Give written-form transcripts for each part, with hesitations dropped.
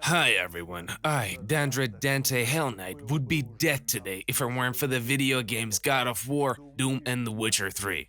Hi everyone, I, Dandre Dante Hellknight, would be dead today if it weren't for the video games God of War, Doom, and The Witcher 3.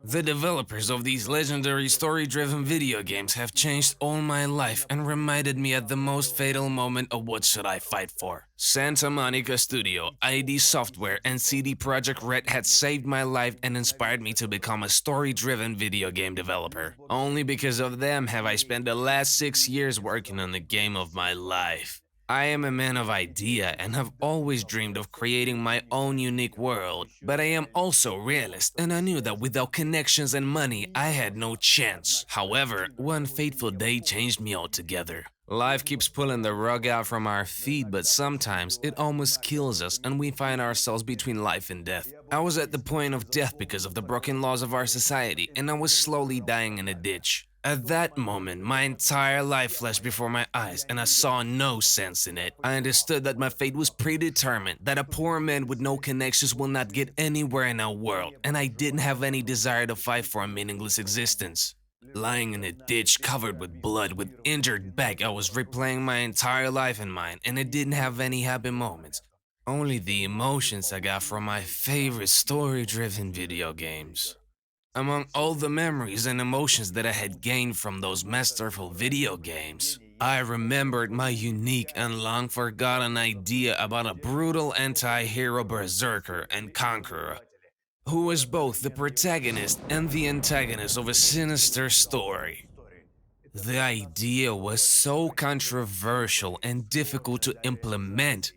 The developers of these legendary story-driven video games have changed all my life and reminded me at the most fatal moment of what should I fight for. Santa Monica Studio, ID Software, and CD Projekt Red had saved my life and inspired me to become a story-driven video game developer. Only because of them have I spent the last 6 years working on the game of my life. I am a man of idea and have always dreamed of creating my own unique world, but I am also realist and I knew that without connections and money I had no chance. However, one fateful day changed me altogether. Life keeps pulling the rug out from our feet, but sometimes it almost kills us and we find ourselves between life and death. I was at the point of death because of the broken laws of our society and I was slowly dying in a ditch. At that moment, my entire life flashed before my eyes and I saw no sense in it. I understood that my fate was predetermined, that a poor man with no connections will not get anywhere in our world, and I didn't have any desire to fight for a meaningless existence. Lying in a ditch covered with blood with injured back, I was replaying my entire life in mind and it didn't have any happy moments. Only the emotions I got from my favorite story-driven video games. Among all the memories and emotions that I had gained from those masterful video games, I remembered my unique and long forgotten idea about a brutal anti-hero berserker and conqueror, who was both the protagonist and the antagonist of a sinister story. The idea was so controversial and difficult to implement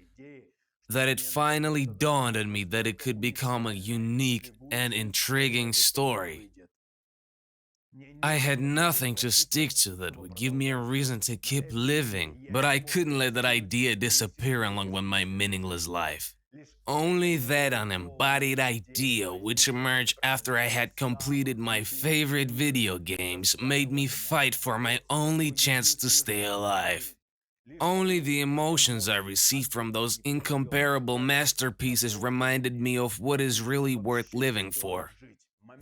that it finally dawned on me that it could become a unique and intriguing story. I had nothing to stick to that would give me a reason to keep living, but I couldn't let that idea disappear along with my meaningless life. Only that unembodied idea, which emerged after I had completed my favorite video games, made me fight for my only chance to stay alive. Only the emotions I received from those incomparable masterpieces reminded me of what is really worth living for.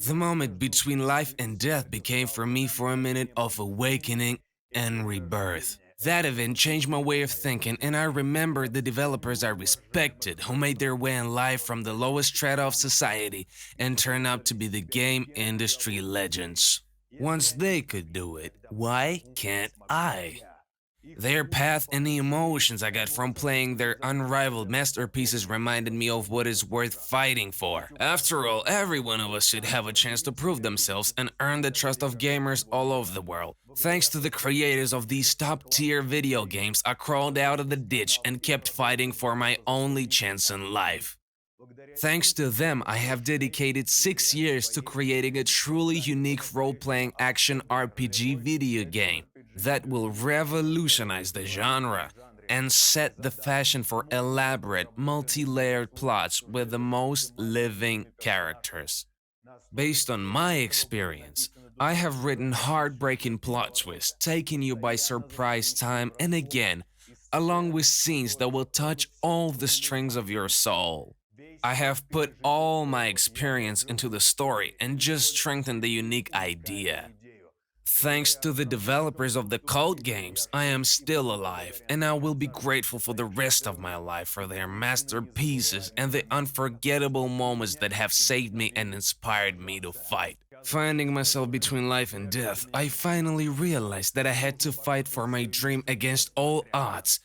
The moment between life and death became for me for a minute of awakening and rebirth. That event changed my way of thinking and I remembered the developers I respected who made their way in life from the lowest strata of society and turned out to be the game industry legends. Once they could do it, why can't I? Their path and the emotions I got from playing their unrivaled masterpieces reminded me of what is worth fighting for. After all, every one of us should have a chance to prove themselves and earn the trust of gamers all over the world. Thanks to the creators of these top-tier video games, I crawled out of the ditch and kept fighting for my only chance in life. Thanks to them, I have dedicated 6 years to creating a truly unique role-playing action RPG video game that will revolutionize the genre and set the fashion for elaborate, multi-layered plots with the most living characters. Based on my experience, I have written heartbreaking plot twists, taking you by surprise time and again, along with scenes that will touch all the strings of your soul. I have put all my experience into the story and just strengthened the unique idea. Thanks to the developers of the code games, I am still alive, and I will be grateful for the rest of my life for their masterpieces and the unforgettable moments that have saved me and inspired me to fight. Finding myself between life and death, I finally realized that I had to fight for my dream against all odds,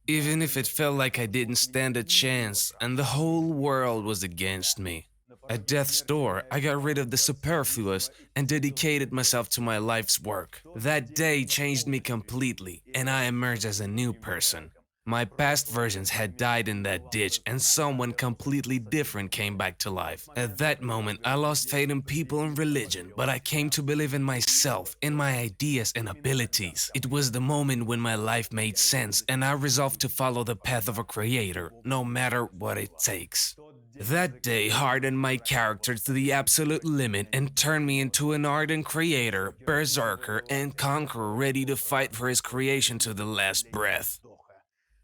even if it felt like I didn't stand a chance and the whole world was against me. At death's door, I got rid of the superfluous and dedicated myself to my life's work. That day changed me completely, and I emerged as a new person. My past versions had died in that ditch and someone completely different came back to life. At that moment, I lost faith in people and religion, but I came to believe in myself, in my ideas and abilities. It was the moment when my life made sense and I resolved to follow the path of a creator, no matter what it takes. That day hardened my character to the absolute limit and turned me into an ardent creator, berserker, and conqueror ready to fight for his creation to the last breath.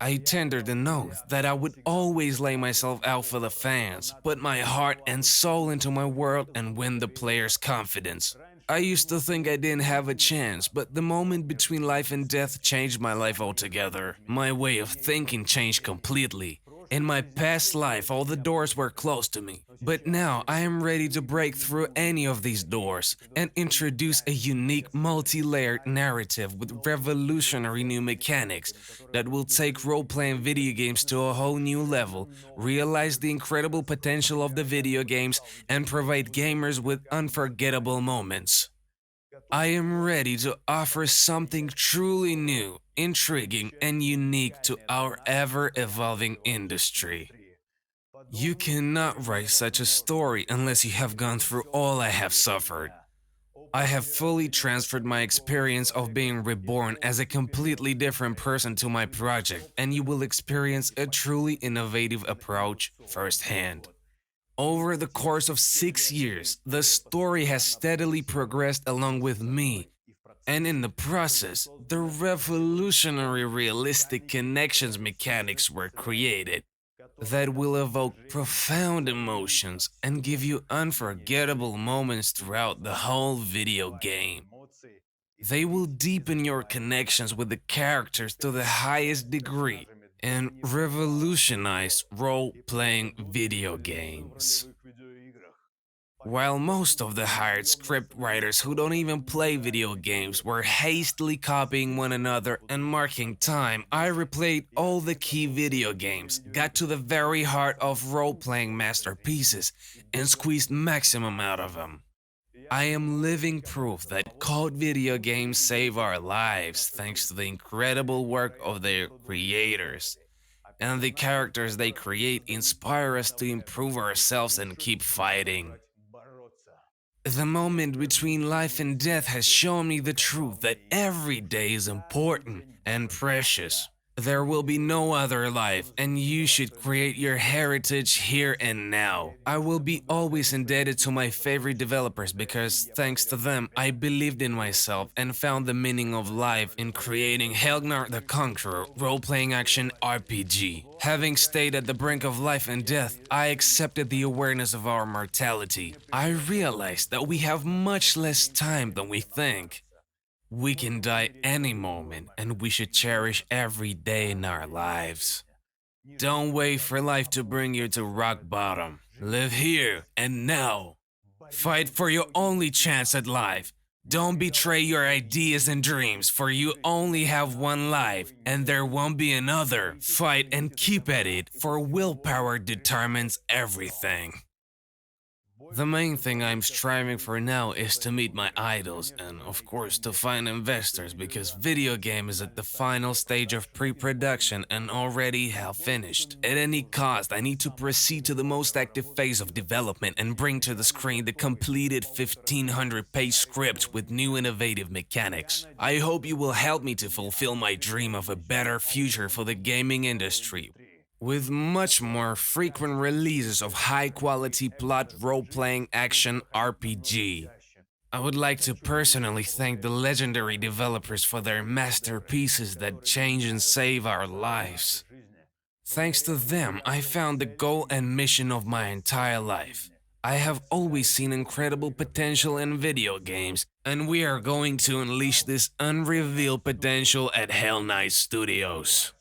I tendered an oath that I would always lay myself out for the fans, put my heart and soul into my world and win the players' confidence. I used to think I didn't have a chance, but the moment between life and death changed my life altogether. My way of thinking changed completely. In my past life, all the doors were closed to me. But now I am ready to break through any of these doors and introduce a unique multi-layered narrative with revolutionary new mechanics that will take role-playing video games to a whole new level, realize the incredible potential of the video games, and provide gamers with unforgettable moments. I am ready to offer something truly new, intriguing, and unique to our ever-evolving industry. You cannot write such a story unless you have gone through all I have suffered. I have fully transferred my experience of being reborn as a completely different person to my project, and you will experience a truly innovative approach firsthand. Over the course of 6 years, the story has steadily progressed along with me, and in the process, the revolutionary realistic connections mechanics were created that will evoke profound emotions and give you unforgettable moments throughout the whole video game. They will deepen your connections with the characters to the highest degree and revolutionize role-playing video games. While most of the hired script writers who don't even play video games were hastily copying one another and marking time, I replayed all the key video games, got to the very heart of role-playing masterpieces, and squeezed maximum out of them. I am living proof that code video games save our lives thanks to the incredible work of their creators. And the characters they create inspire us to improve ourselves and keep fighting. The moment between life and death has shown me the truth that every day is important and precious. There will be no other life, and you should create your heritage here and now. I will be always indebted to my favorite developers because, thanks to them, I believed in myself and found the meaning of life in creating Helgnar The Conqueror role-playing action RPG. Having stayed at the brink of life and death, I accepted the awareness of our mortality. I realized that we have much less time than we think. We can die any moment, and we should cherish every day in our lives. Don't wait for life to bring you to rock bottom. Live here and now. Fight for your only chance at life. Don't betray your ideas and dreams, for you only have one life, and there won't be another. Fight and keep at it, for willpower determines everything. The main thing I'm striving for now is to meet my idols and, of course, to find investors because video game is at the final stage of pre-production and already half finished. At any cost, I need to proceed to the most active phase of development and bring to the screen the completed 1500-page script with new innovative mechanics. I hope you will help me to fulfill my dream of a better future for the gaming industry, with much more frequent releases of high-quality plot role-playing action RPG. I would like to personally thank the legendary developers for their masterpieces that change and save our lives. Thanks to them, I found the goal and mission of my entire life. I have always seen incredible potential in video games, and we are going to unleash this unrevealed potential at Hellknights Studios.